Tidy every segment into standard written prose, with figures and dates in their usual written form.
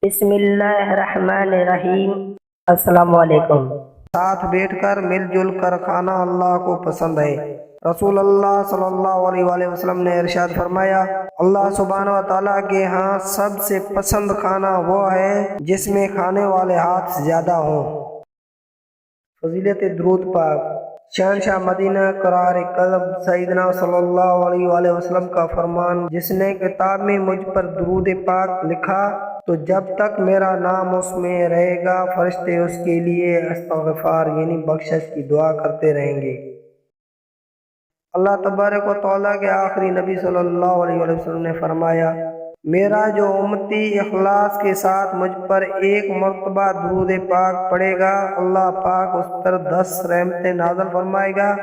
بسم اللہ الرحمن الرحیم۔ السلام علیکم۔ ساتھ بیٹھ کر مل جل کر کھانا اللہ کو پسند ہے۔ رسول اللہ صلی اللہ علیہ وآلہ وسلم نے ارشاد فرمایا، اللہ سبحانہ و تعالیٰ کے ہاں سب سے پسند کھانا وہ ہے جس میں کھانے والے ہاتھ زیادہ ہوں۔ فضیلت درود پاک۔ شہنشاہ مدینہ قرار قلب سیدنا صلی اللہ علیہ وآلہ وسلم کا فرمان، جس نے کتاب میں مجھ پر درود پاک لکھا تو جب تک میرا نام اس میں رہے گا فرشتے اس کے لیے استغفار یعنی بخشش کی دعا کرتے رہیں گے۔ اللہ تبارک و تعالیٰ کے آخری نبی صلی اللہ علیہ وآلہ وسلم نے فرمایا، میرا جو امتی اخلاص کے ساتھ مجھ پر ایک مرتبہ درود پاک پڑھے گا، اللہ پاک اس پر 10 رحمتیں نازل فرمائے گا،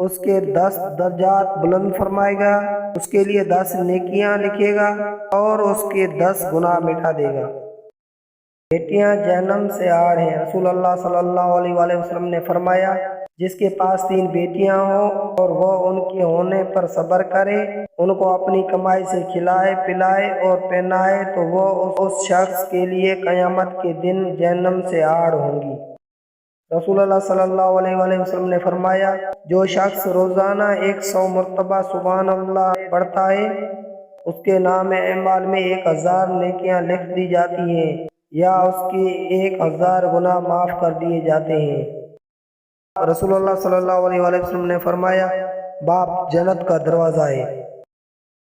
اس کے 10 درجات بلند فرمائے گا، اس کے لیے 10 نیکیاں لکھے گا اور اس کے 10 گناہ مٹا دے گا۔ بیٹیاں جہنم سے آڑ ہیں۔ رسول اللہ صلی اللہ علیہ وآلہ وسلم نے فرمایا، جس کے پاس 3 بیٹیاں ہوں اور وہ ان کے ہونے پر صبر کرے، ان کو اپنی کمائی سے کھلائے پلائے اور پہنائے تو وہ اس شخص کے لیے قیامت کے دن جہنم سے آڑ ہوں گی۔ رسول اللہ صلی اللہ علیہ وآلہ وسلم نے فرمایا، جو شخص روزانہ 100 مرتبہ سبحان اللہ پڑھتا ہے، اس کے نام اعمال میں 1000 نیکیاں لکھ دی جاتی ہیں یا اس کے 1000 گناہ معاف کر دیے جاتے ہیں۔ رسول اللہ صلی اللہ علیہ وآلہ وسلم نے فرمایا، باپ جنت کا دروازہ ہے۔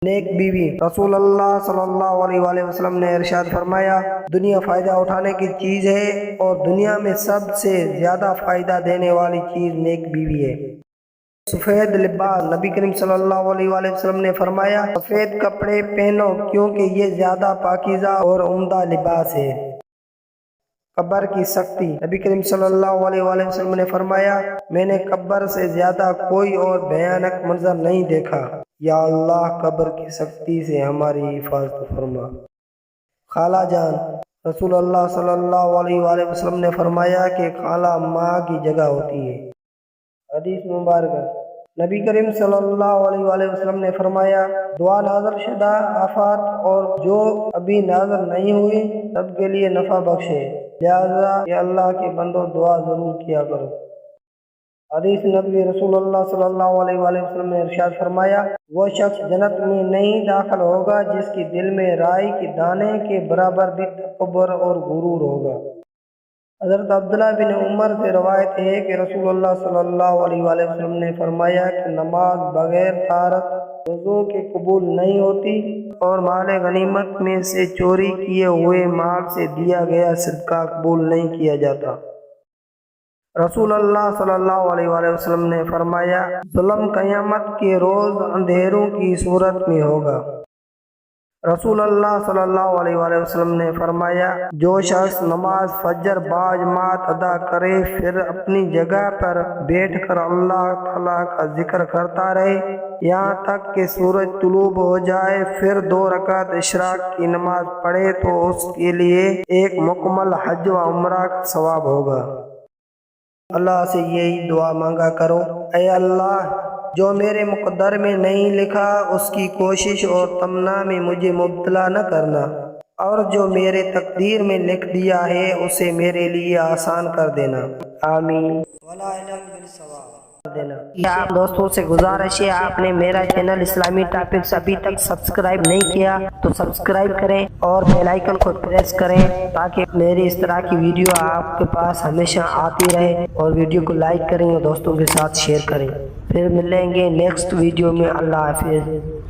نیک بیوی۔ رسول اللہ صلی اللہ علیہ وآلہ وسلم نے ارشاد فرمایا، دنیا فائدہ اٹھانے کی چیز ہے اور دنیا میں سب سے زیادہ فائدہ دینے والی چیز نیک بیوی ہے۔ سفید لباس۔ نبی کریم صلی اللہ علیہ وآلہ وسلم نے فرمایا، سفید کپڑے پہنو کیونکہ یہ زیادہ پاکیزہ اور عمدہ لباس ہے۔ قبر کی سختی۔ نبی کریم صلی اللہ علیہ وآلہ وسلم نے فرمایا، میں نے قبر سے زیادہ کوئی اور بھیانک منظر نہیں دیکھا، یا اللہ قبر کی سختی سے ہماری حفاظت فرما۔ خالہ جان۔ رسول اللہ صلی اللہ علیہ وآلہ وسلم نے فرمایا کہ خالہ ماں کی جگہ ہوتی ہے۔ حدیث مبارکہ۔ نبی کریم صلی اللہ علیہ وآلہ وسلم نے فرمایا، دعا نازل شدہ آفات اور جو ابھی نازل نہیں ہوئی سب کے لیے نفع بخش ہے، لہذا کہ اللہ کے بندوں دعا ضرور کیا کرو۔ حدیث نبوی۔ رسول اللہ صلی اللہ علیہ وآلہ وسلم نے ارشاد فرمایا، وہ شخص جنت میں نہیں داخل ہوگا جس کے دل میں رائی کے دانے کے برابر بھی تکبر اور غرور ہوگا۔ حضرت عبداللہ بن عمر سے روایت ہے کہ رسول اللہ صلی اللہ علیہ وآلہ وسلم نے فرمایا کہ نماز بغیر طہارت وضو کے قبول نہیں ہوتی اور مال غنیمت میں سے چوری کیے ہوئے مال سے دیا گیا صدقہ قبول نہیں کیا جاتا۔ رسول اللہ صلی اللہ علیہ وآلہ وسلم نے فرمایا، ظلم قیامت کے روز اندھیروں کی صورت میں ہوگا۔ رسول اللہ صلی اللہ علیہ وآلہ وسلم نے فرمایا، جو شخص نماز فجر باجماعت ادا کرے پھر اپنی جگہ پر بیٹھ کر اللہ تعالیٰ کا ذکر کرتا رہے یہاں تک کہ سورج طلوع ہو جائے، پھر 2 رکعت اشراق کی نماز پڑھے تو اس کے لیے ایک مکمل حج و عمرہ کا ثواب ہوگا۔ اللہ سے یہی دعا مانگا کرو، اے اللہ جو میرے مقدر میں نہیں لکھا اس کی کوشش اور تمنا میں مجھے مبتلا نہ کرنا، اور جو میرے تقدیر میں لکھ دیا ہے اسے میرے لیے آسان کر دینا، آمین۔ آپ دوستوں سے گزارش ہے، آپ نے میرا چینل اسلامی ٹاپکس ابھی تک سبسکرائب نہیں کیا تو سبسکرائب کریں اور بیل آئیکن کو پریس کریں تاکہ میری اس طرح کی ویڈیو آپ کے پاس ہمیشہ آتی رہے، اور ویڈیو کو لائک کریں اور دوستوں کے ساتھ شیئر کریں۔ پھر ملیں گے نیکسٹ ویڈیو میں۔ اللہ حافظ۔